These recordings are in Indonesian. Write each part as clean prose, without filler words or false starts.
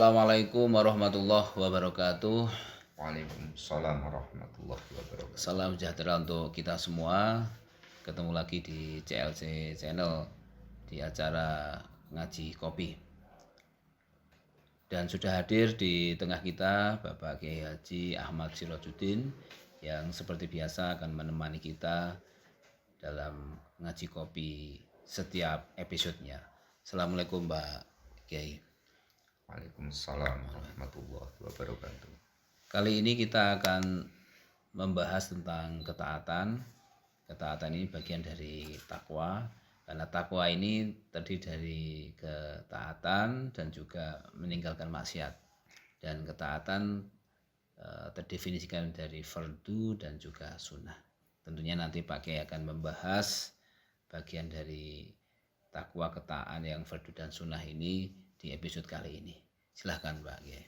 Assalamualaikum warahmatullahi wabarakatuh. Waalaikumsalam warahmatullahi wabarakatuh. Salam sejahtera untuk kita semua. Ketemu lagi di CLC Channel di acara ngaji kopi. Dan sudah hadir di tengah kita Bapak Kiai Haji Ahmad Sirajuddin yang seperti biasa akan menemani kita dalam ngaji kopi setiap episodenya. Assalamualaikum Mbak Kiai. Waalaikumsalam warahmatullahi wabarakatuh. Kali ini kita akan membahas tentang ketaatan. Ketaatan ini bagian dari takwa, karena takwa ini terdiri dari ketaatan dan juga meninggalkan maksiat. Dan ketaatan terdefinisikan dari fardu dan juga sunnah. Tentunya nanti Pak Kiai akan membahas bagian dari takwa ketaatan yang fardu dan sunnah ini di episode kali ini. Silahkan Pak Kiai.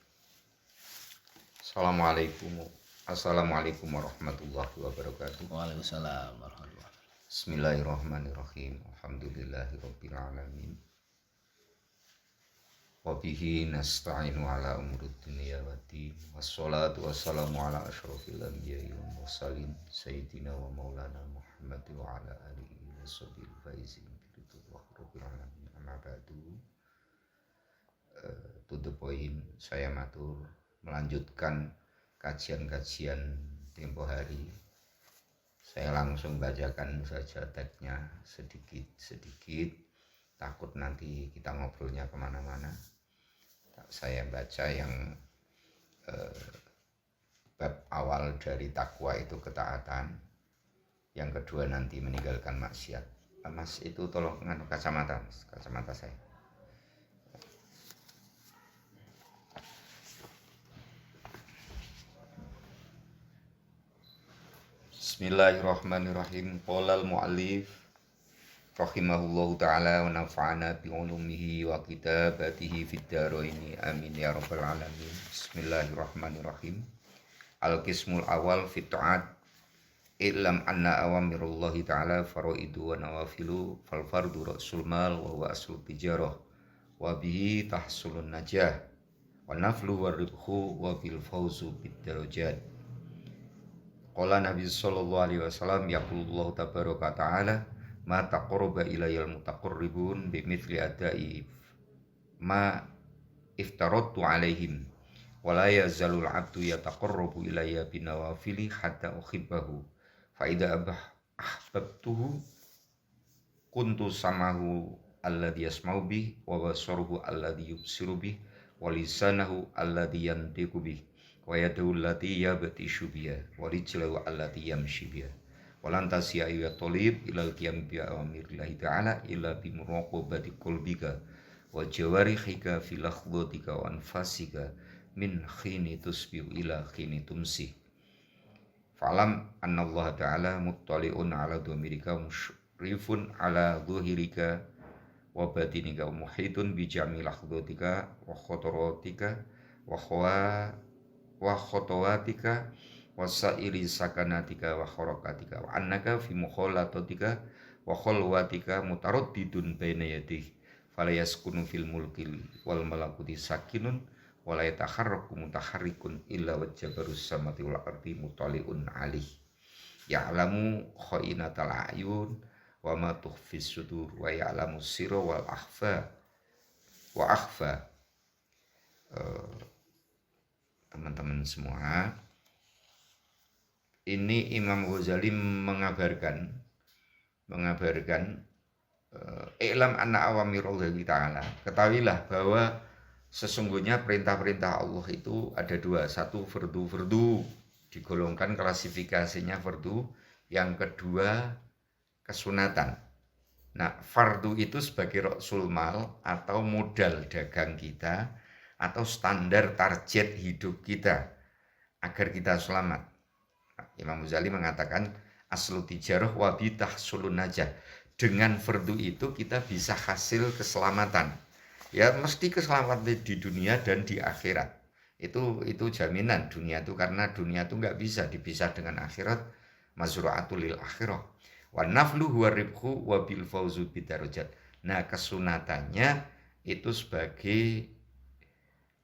Assalamualaikum warahmatullahi wabarakatuh. Waalaikumsalam warahmatullahi wabarakatuh. Bismillahirrahmanirrahim. Alhamdulillahirabbil alamin. Wa bihi nasta'inu ala umuri dunya waddin. Wassalatu wassalamu ala asyrofil anbiya'i wal mursalin sayyidina wa maulana Muhammad wa ala alihi washabihi faizin biridullah rabbil alamin. Amma ba'du. To the point, saya matur melanjutkan kajian-kajian tempo hari. Saya langsung bacakan saja teksnya sedikit, takut nanti kita ngobrolnya kemana-mana. Saya baca yang bab awal dari takwa itu ketaatan, yang kedua nanti meninggalkan maksiat. Mas itu tolong nganu kacamata saya. Bismillahirrahmanirrahim. Qala al-mu'allif rahimahullahu ta'ala wa nafa'ana bi ulumihi wa kitabatihi fid dharaini amin ya rabbal alamin. Bismillahirrahmanirrahim. Al-qismul awal fi ta'at I'lam anna awamirullahi ta'ala faraidu wa nawafilu fal fardu ra'sul mal wa huwa aslu tijarah wa bihi tahsulun najah wa naflu wa ribhu wa bil fawzu bid darajat. Qala Nabi sallallahu alaihi wasallam yaqulullahu tabaraka ta'ala ma taqarraba ilayal mutaqarribun bimithli adai ma iftaradtu alaihim wa la yazalul 'abdu yataqarrabu ilayya binawafili hatta uhibbahu fa idza ahbabtuhu kuntu samahu alladhi yasma'u bih wa basaruhu alladhi yubsiru bih wa lisanahu alladhi yantiqu bih wa yadahu allati yabtishu biha wa rijluhu allati yamshi biha wa lan tasya ya talib ila qiyam bi amrillahi ta'ala illa bi muraqabati qalbika wa jawarihika fi lahdhatika wa anfasika min khini tusbihu ila khini tumsi. Fa'lam anna Allah ta'ala muttali'un ala dhamirika musyrifun ala dhuhirika wa batinika wa muhitun bi jami lahdhatika wa khotaratika wa khotowatika wa sa'iri sakanatika wa kharakatika wa annaka fi mukhalatatika wa khalwatika mutaraddidun baina yadih fala yaskunu fil mulkil wal malakuti sakinun wa la yataharraku mutaharrikun illa wajjabarus samati wal ardi mutaliun alih ya'lamu khainatal a'yun wa ma tukhfis sudur wa ya'lamu sirra wal akhfa. Teman-teman semua, ini Imam Ghazali mengabarkan i'lam anna awamirullahi ta'ala, ketahuilah bahwa sesungguhnya perintah-perintah Allah itu ada dua. Satu fardu digolongkan klasifikasinya fardu, yang kedua kesunatan. Nah, fardu itu sebagai ra'sul mal atau modal dagang kita atau standar target hidup kita agar kita selamat. Imam Ghazali mengatakan aslu tijarah wa bi tahsulun najah. Dengan fardu itu kita bisa hasil keselamatan. Ya mesti keselamatan di dunia dan di akhirat. Itu jaminan dunia itu, karena dunia itu enggak bisa dipisah dengan akhirat. Mazru'atul lil akhirah. Wa naflu huwa ribhu wa bil fawzu bidarajat. Nah, kesunatannya itu sebagai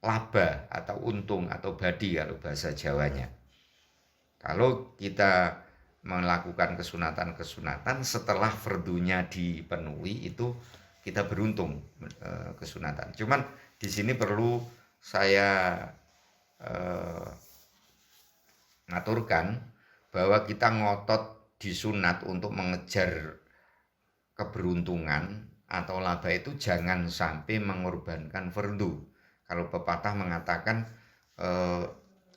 laba atau untung atau badi kalau bahasa Jawanya. Kalau kita melakukan kesunatan-kesunatan setelah fardunya dipenuhi itu kita beruntung kesunatan. Cuman di sini perlu saya ngaturkan bahwa kita ngotot disunat untuk mengejar keberuntungan atau laba itu jangan sampai mengorbankan fardu. Kalau pepatah mengatakan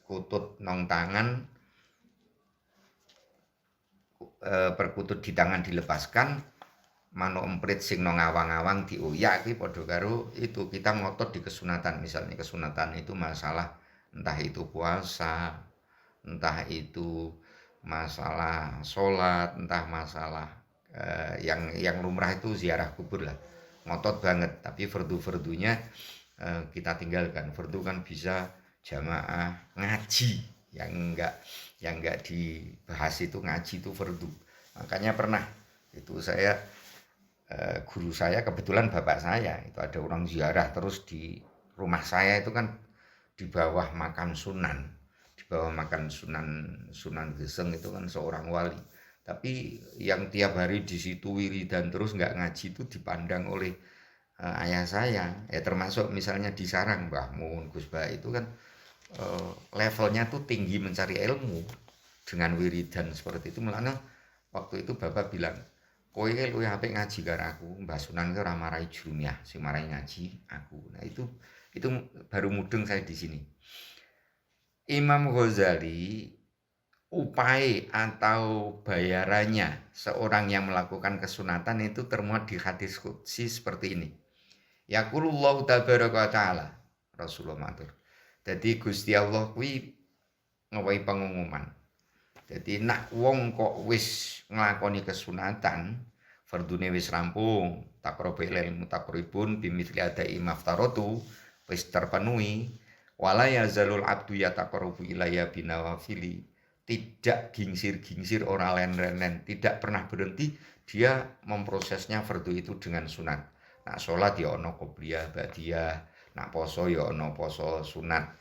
kutut nong tangan, perkutut di tangan dilepaskan, manuk emprit sing nong awang-awang dioyak iki padha karo itu kita ngotot di kesunatan. Misalnya kesunatan itu masalah entah itu puasa, entah itu masalah sholat, entah masalah yang lumrah itu ziarah kubur lah, ngotot banget. Tapi fardu-fardunya kita tinggalkan. Fardu kan bisa jamaah ngaji, yang enggak dibahas itu ngaji itu fardu. Makanya pernah itu saya guru saya, kebetulan bapak saya itu ada orang ziarah terus di rumah saya itu kan di bawah makam Sunan, Sunan Geseng itu kan seorang wali. Tapi yang tiap hari di situ wiridan terus nggak ngaji itu dipandang oleh ayah saya. Ya termasuk misalnya di sarang Mbah Mun, Gus Bah itu kan levelnya tuh tinggi mencari ilmu dengan wiridan seperti itu. Mulanya waktu itu bapak bilang, kowe luwih apik ngaji karo aku, Mbah Sunan ki ora marahi jurumiyah, sing marahi ngaji aku. Nah itu baru mudeng saya di sini. Imam Ghazali upaya atau bayarannya seorang yang melakukan kesunatan itu termuat di hadis qudsi seperti ini. Yaqulullahu tabaraka ta'ala, Rasulullah matur. Jadi Gusti Allah kuwi ngewehi pengumuman. Jadi nak wong kok wis nglakoni kesunatan, fardune wis rampung, taqrabil ilmu taqribun bimithli adai maftaratu, wis terpenuhi, wala yazalul abdu yataqarrabu ilayya binawafili. Tidak gingsir-gingsir, orang len-len, tidak pernah berhenti dia memprosesnya fardu itu dengan sunat. Nak sholat ya ono qobliyah ba'diyah, nak poso ya ono poso sunat,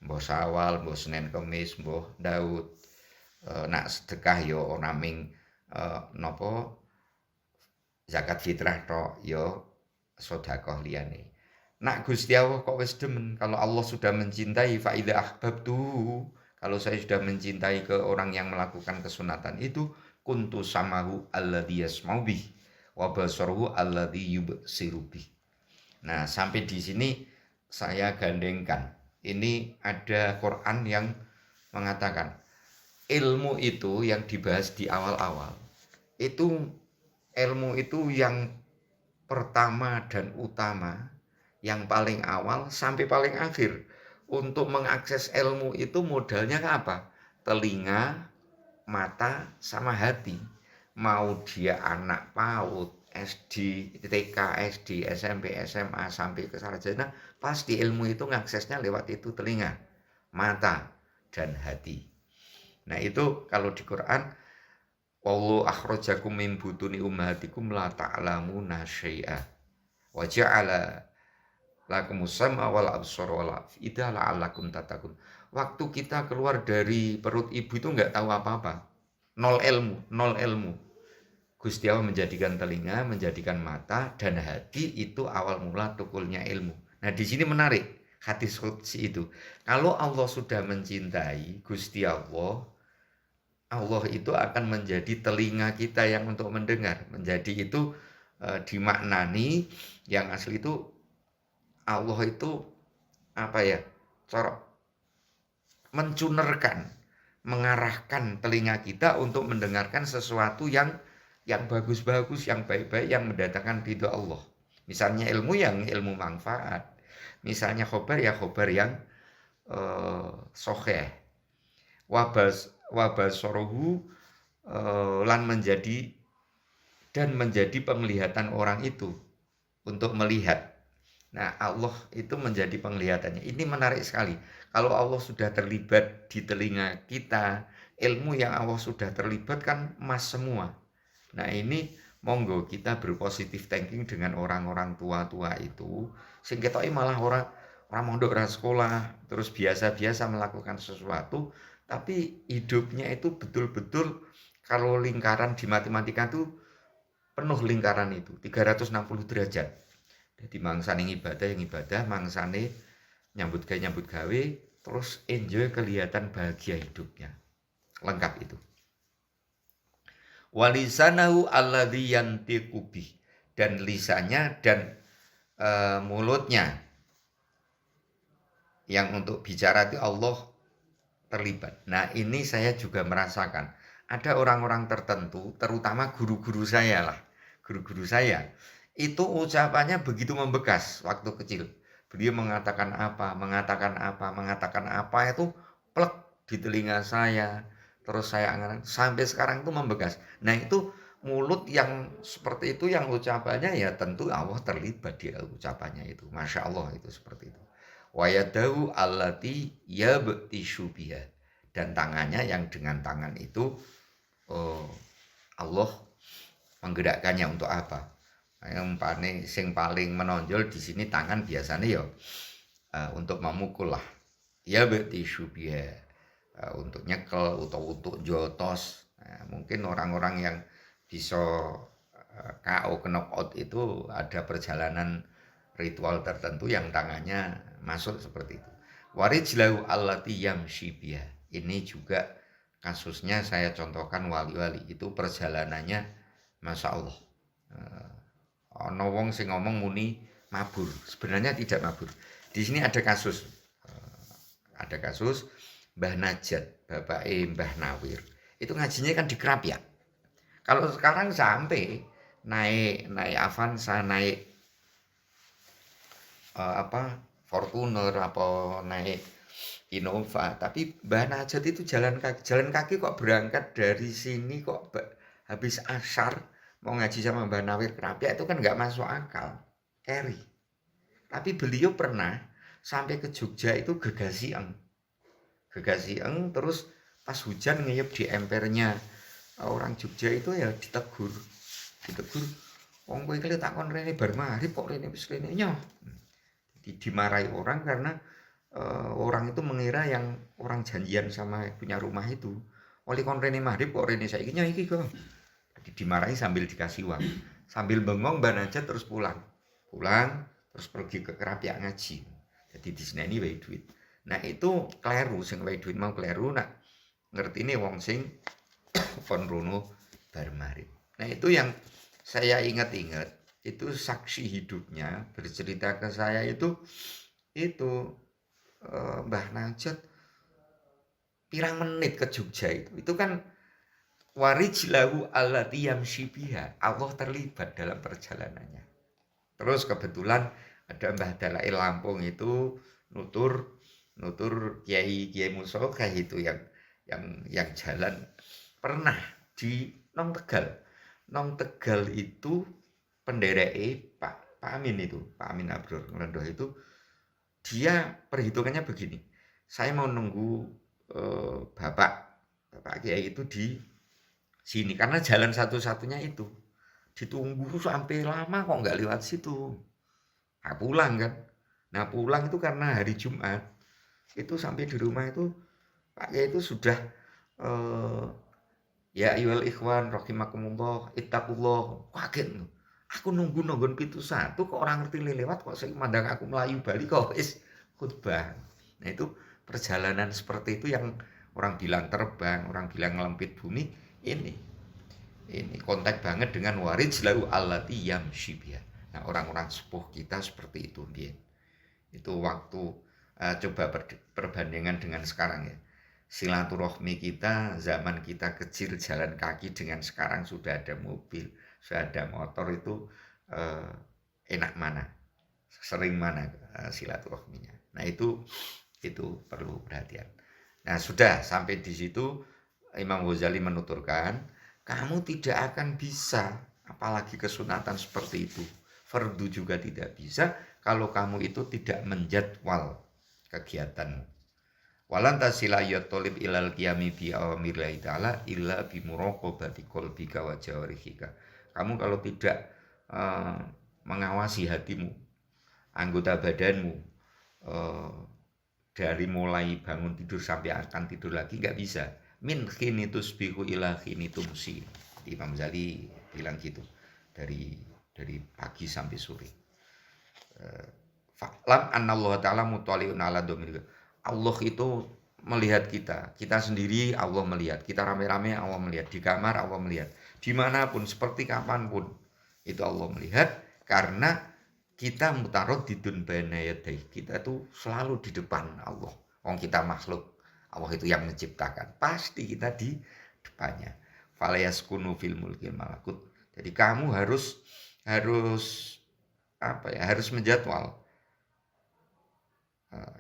mbah Syawal, mbah Senin Kemis, mbah Daud. Nak sedekah ya ono ming napa zakat fitrah tok ya sedekah liyane. Nak Gusti Allah kok wis demen, kalau Allah sudah mencintai fa idza ahbabtu, kalau saya sudah mencintai ke orang yang melakukan kesunatan itu, kuntu samahu alladhi yasma'u bih wa basaruhu alladhi yubsiru bih. Nah, sampai di sini saya gandengkan. Ini ada Quran yang mengatakan ilmu itu yang dibahas di awal-awal. Itu ilmu itu yang pertama dan utama, yang paling awal sampai paling akhir. Untuk mengakses ilmu itu modalnya apa? Telinga, mata, sama hati. Mau dia anak PAUD, SD, TK, SD, SMP, SMA, sampai ke sarjana, pasti ilmu itu ngaksesnya lewat itu telinga, mata, dan hati. Nah itu kalau di Quran, wallahu akhrajakum min butuni ummahatikum la ta'lamuna syai'a wa ja'ala lakumus sam'a wal absara wal afida la'allakum tattaqun. Waktu kita keluar dari perut ibu itu enggak tahu apa-apa. Nol ilmu. Gusti Allah menjadikan telinga, menjadikan mata dan hati itu awal mula tukulnya ilmu. Nah, di sini menarik hadis qudsi itu. Kalau Allah sudah mencintai Gusti Allah, Allah itu akan menjadi telinga kita yang untuk mendengar. Menjadi itu dimaknani yang asli itu Allah itu apa ya, mencunerkan, mengarahkan telinga kita untuk mendengarkan sesuatu yang bagus-bagus, yang baik-baik, yang mendatangkan ridho Allah. Misalnya ilmu yang ilmu manfaat, misalnya khobar ya khobar yang soheh, wabasorohu lan menjadi penglihatan orang itu untuk melihat. Nah, Allah itu menjadi penglihatannya. Ini menarik sekali. Kalau Allah sudah terlibat di telinga kita, ilmu yang Allah sudah terlibat kan emas semua. Nah, ini monggo kita berpositif thinking dengan orang-orang tua-tua itu, sehingga malah mondok, ora sekolah, terus biasa-biasa melakukan sesuatu, tapi hidupnya itu betul-betul kalau lingkaran di matematika itu penuh lingkaran itu 360 derajat. Jadi mangsane yang ibadah, mangsane nyambut gawe, terus enjoy kelihatan bahagia hidupnya. Lengkap itu. Walisanahu alladzi yantiqu bih, dan lisannya dan mulutnya yang untuk bicara itu Allah terlibat. Nah, ini saya juga merasakan ada orang-orang tertentu, terutama guru-guru saya lah. Guru-guru saya itu ucapannya begitu membekas waktu kecil. Beliau mengatakan apa itu plek di telinga saya. Terus saya sampai sekarang itu membekas. Nah, itu mulut yang seperti itu, yang ucapannya ya tentu Allah terlibat di ucapannya itu. Masya Allah itu seperti itu. Wa yadahu allati yabtishu biha, dan tangannya yang dengan tangan itu Allah menggerakkannya untuk apa? Yang sing paling menonjol di sini tangan biasanya ya untuk memukul lah. Yabtishu biha, untuk nyekel atau untuk jotos. Nah, mungkin orang-orang yang bisa KO knockout itu ada perjalanan ritual tertentu yang tangannya masuk seperti itu. Warijlahu allati yamshi biha. Ini juga kasusnya saya contohkan wali-wali itu perjalanannya Masya Allah. Ono wong sing ngomong muni mabur, sebenarnya tidak mabur. Di sini ada kasus. Ada kasus Mbah Najat, Bapak Mbah Nawir. Itu ngajinya kan di Krapyak. Kalau sekarang sampai naik Avanza, naik Fortuner, apa naik Innova, tapi Mbah Najat itu jalan kaki kok berangkat dari sini kok habis asar mau ngaji sama Mbah Nawir Krapyak, itu kan nggak masuk akal, carry. Tapi beliau pernah sampai ke Jogja itu gegasieng, terus pas hujan ngeyep di empernya orang Jogja itu ya ditegur, wong kowe iki takon rene bar magrib kok rene wis rene nyoh. Dimarahi orang karena orang itu mengira yang orang janjian sama punya rumah itu, oleh kon rene magrib kok rene saiki nyoh iki kok. Jadi dimarahi sambil dikasih uang, sambil bengong Mbah Najat terus pulang terus pergi ke Krapyak ngaji. Jadi di sini ini wae duit. Nah itu kleru, sing wae duit mau kleru, nak ngertine wong sing kon rono bar magrib. Nah itu yang saya ingat-ingat, itu saksi hidupnya bercerita ke saya itu Mbah Najat pirang menit ke Jogja itu kan warijlahu allati yamshi biha, Allah terlibat dalam perjalanannya. Terus kebetulan ada Mbah Dalail Lampung itu nutur Kiai Musoka itu yang jalan pernah di Nong Tegal itu pendereke Pak Amin Abdur Ngelendoh itu, dia perhitungannya begini, saya mau nunggu Bapak Kiai itu di sini karena jalan satu-satunya itu, ditunggu sampai lama kok nggak lewat situ. Nah, pulang kan. Nah pulang itu karena hari Jumat, itu sampai di rumah itu Pak Kiai itu sudah ya ayyuhal ikhwan rahimakumullah ittaqullah. Kaget. Aku nunggu nonggon pintu satu kok orang ngerti lewat, kok saya mandang aku melayu balik kok wis khutbah. Nah itu perjalanan seperti itu yang orang bilang terbang, orang bilang ngelempit bumi, ini kontak banget dengan warijlahu allati yamshi biha. Nah orang-orang sepuh kita seperti itu dia. Itu waktu coba perbandingan dengan sekarang ya. Silaturahmi kita zaman kita kecil jalan kaki dengan sekarang sudah ada mobil, sudah ada motor, itu enak mana, sering mana silaturahminya. Nah itu perlu perhatian. Nah sudah sampai di situ Imam Ghazali menuturkan, kamu tidak akan bisa, apalagi kesunatan seperti itu, fardu juga tidak bisa kalau kamu itu tidak menjadwal kegiatanmu. Walan tasila yatolib ilal qiyami bi awamirillahi ta'ala illa bi muraqabati qalbika wa jawarihika. Kamu kalau tidak mengawasi hatimu, anggota badanmu, eh, dari mulai bangun tidur sampai akan tidur lagi nggak bisa. Min khini tusbihu ila khini tumsi. Imam Ghazali bilang gitu. Dari pagi sampai sore. Fa'lam anallahu ta'ala mutwali'un ala domir. Allah itu melihat kita. Kita sendiri Allah melihat. Kita rame-rame Allah melihat. Di kamar Allah melihat. Dimanapun, seperti kapanpun. Itu Allah melihat. Karena kita mutarot di dun baina yadai. Kita itu selalu di depan Allah. Wong kita makhluk. Allah itu yang menciptakan. Pasti kita di depannya. Falayaskunu fil mulkil malakut. Jadi kamu harus harus menjadwal.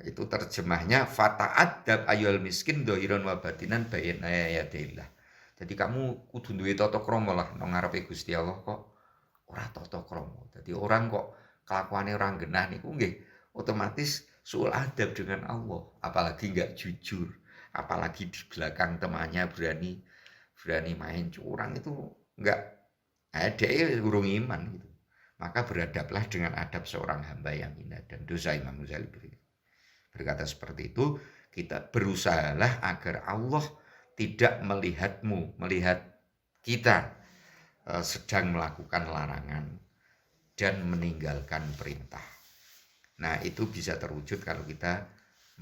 Itu terjemahnya fata'addab ayyul miskin dohiron wa batinan bayna yadillah. Jadi kamu kudu duwe tata krama lah nang ngarepe Gusti Allah kok ora tata krama. Jadi orang kok kelakuane orang genah niku nggih otomatis suul adab dengan Allah, apalagi nggak jujur, apalagi di belakang temannya berani main curang itu nggak ada urung iman gitu. Maka beradablah dengan adab seorang hamba yang hina dan dosa. Imam Ghazali berkata seperti itu, kita berusahalah agar Allah tidak melihat kita sedang melakukan larangan dan meninggalkan perintah. Nah, itu bisa terwujud kalau kita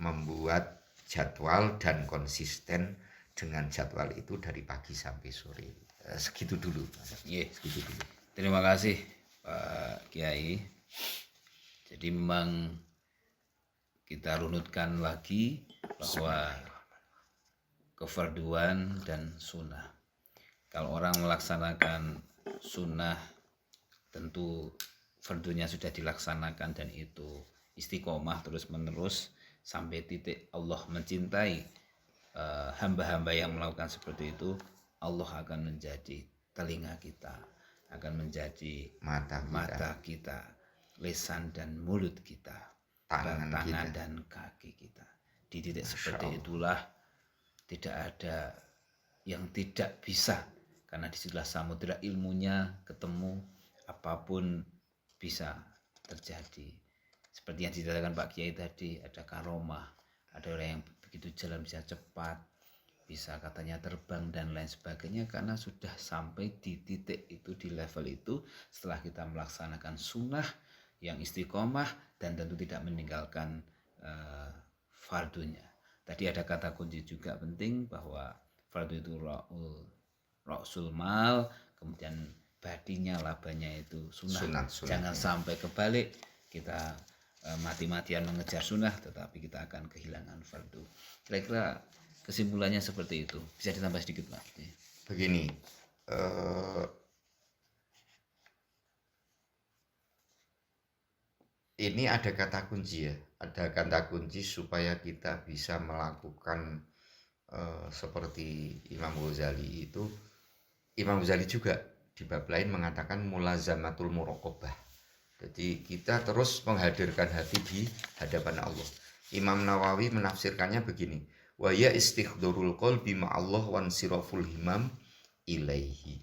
membuat jadwal dan konsisten dengan jadwal itu dari pagi sampai sore. Segitu dulu. Segitu dulu. Terima kasih Pak Kiai. Jadi memang kita runutkan lagi bahwa kefarduan dan sunnah. Kalau orang melaksanakan sunnah, tentu fardunya sudah dilaksanakan dan itu istiqomah terus-menerus sampai titik Allah mencintai hamba-hamba yang melakukan seperti itu. Allah akan menjadi telinga kita, akan menjadi mata kita, lisan dan mulut kita, tangan dan kaki kita. Di titik seperti itulah tidak ada yang tidak bisa, karena disitulah samudera ilmunya ketemu, apapun bisa terjadi. Seperti yang diceritakan Pak Kiai tadi, ada karomah, ada orang yang begitu jalan bisa cepat, bisa katanya terbang dan lain sebagainya, karena sudah sampai di titik itu, di level itu, setelah kita melaksanakan sunnah yang istiqomah dan tentu tidak meninggalkan fardunya. Tadi ada kata kunci juga penting bahwa fardu itu ra'sul mal, kemudian badinya, labanya itu sunnah. Jangan sampai kebalik, kita mati-matian mengejar sunnah tetapi kita akan kehilangan fardu. Kira-kira kesimpulannya seperti itu. Bisa ditambah sedikit Pak? Begini, ini ada kata kunci ya, ada kata kunci supaya kita bisa melakukan seperti Imam Ghazali itu. Imam Ghazali juga di bab lain mengatakan mulazamatul muraqabah. Jadi kita terus menghadirkan hati di hadapan Allah. Imam Nawawi menafsirkannya begini, wa ya istighdurul qalbi ma'allah wan siraful himam ilaihi.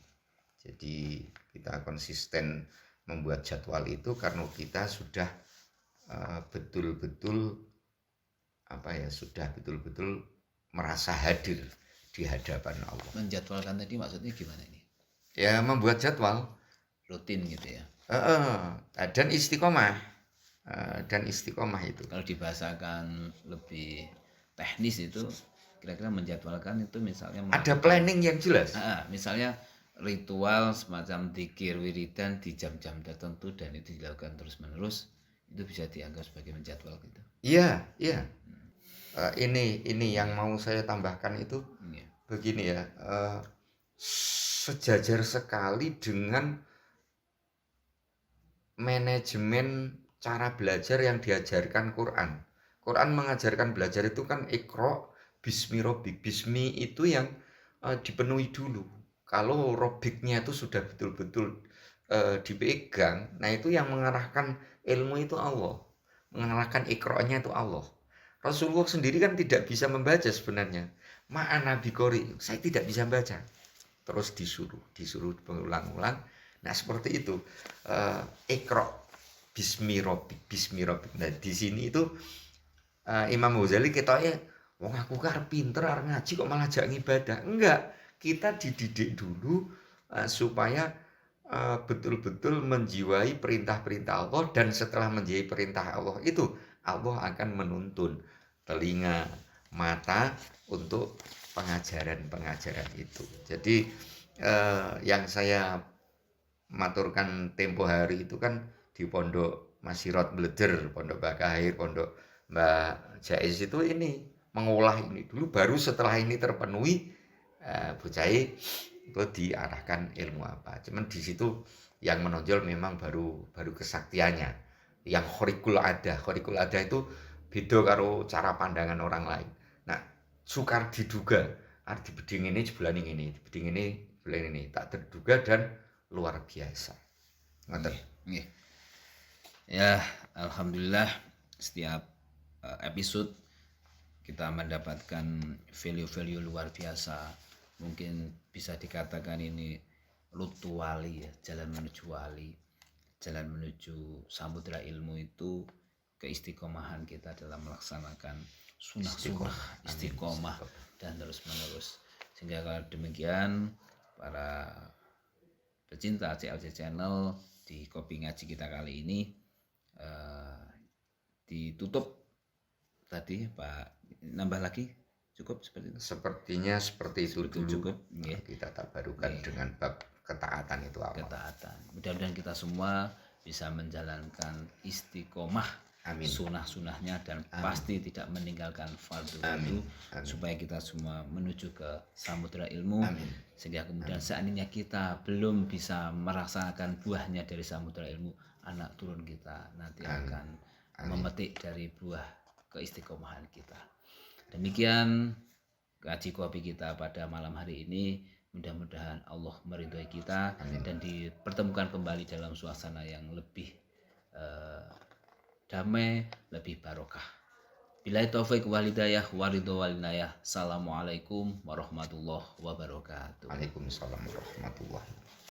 Jadi kita konsisten membuat jadwal itu karena kita sudah betul-betul merasa hadir di hadapan Allah. Menjadwalkan tadi maksudnya gimana ini? Ya, membuat jadwal rutin gitu ya. Dan istiqomah. Itu. Kalau dibahasakan lebih teknis itu kira-kira menjadwalkan itu misalnya ada planning yang jelas. Misalnya ritual semacam dzikir wiridan di jam-jam tertentu dan itu dilakukan terus-menerus, itu bisa dianggap sebagai menjadwal gitu. Iya. Ini yang mau saya tambahkan itu begini ya, sejajar sekali dengan manajemen cara belajar yang diajarkan Quran. Quran mengajarkan belajar itu kan ikro bismi robik. Bismi itu yang dipenuhi dulu. Kalau robiknya itu sudah betul-betul dipegang, nah itu yang mengarahkan ilmu itu Allah, mengarahkan ikro'nya itu Allah. Rasulullah sendiri kan tidak bisa membaca sebenarnya. Ma'ana biqori, saya tidak bisa baca. Terus disuruh berulang-ulang. Nah seperti itu, ikro bismi robik. Nah di sini itu Imam Ghazali ketoke wong aku ki arep pinter arep ngaji kok malah jak ngibadah. Enggak, kita dididik dulu supaya betul-betul menjiwai perintah-perintah Allah, dan setelah menjiwai perintah Allah itu Allah akan menuntun telinga, mata untuk pengajaran-pengajaran itu. Jadi yang saya maturkan tempo hari itu kan di pondok Masirot Blejer, pondok Mbak Kahir, pondok Mbak Jais itu ini mengolah ini dulu, baru setelah ini terpenuhi bocah itu diarahkan ilmu apa. Cuman di situ yang menonjol memang baru kesaktiannya. Yang khorikul ada itu beda karo cara pandangan orang lain. Nah, sukar diduga, di beding ini jebulane ini, di beding ini jebulane ini, tak terduga dan luar biasa. Ngoten. Nggih. Ya, alhamdulillah setiap episode kita mendapatkan value-value luar biasa. Mungkin bisa dikatakan ini lutu wali ya, jalan menuju wali, jalan menuju samudra ilmu itu keistiqomahan kita dalam melaksanakan sunnah-sunnah, istiqomah dan terus menerus. Sehingga kalau demikian para pecinta CLC Channel di Kopi Ngaji kita kali ini ditutup tadi Pak, nambah lagi cukup seperti itu. Sepertinya seperti itu dulu. Cukup. Yeah. Kita tabarukan dengan bab ketaatan itu apa? Ketaatan. Mudah-mudahan kita semua bisa menjalankan istiqomah, sunah-sunahnya, dan pasti tidak meninggalkan fardu itu, supaya kita semua menuju ke samudra ilmu. Sehingga kemudian seandainya kita belum bisa merasakan buahnya dari samudra ilmu, anak turun kita nanti akan memetik dari buah keistiqomahan kita. Demikian ngaji kopi kita pada malam hari ini. Mudah-mudahan Allah meridhoi kita dan dipertemukan kembali dalam suasana yang lebih damai, lebih barokah. Billahi taufiq wal hidayah wa ridho wal inayah. Assalamualaikum warahmatullahi wabarakatuh. Waalaikumsalam warahmatullahi wabarakatuh.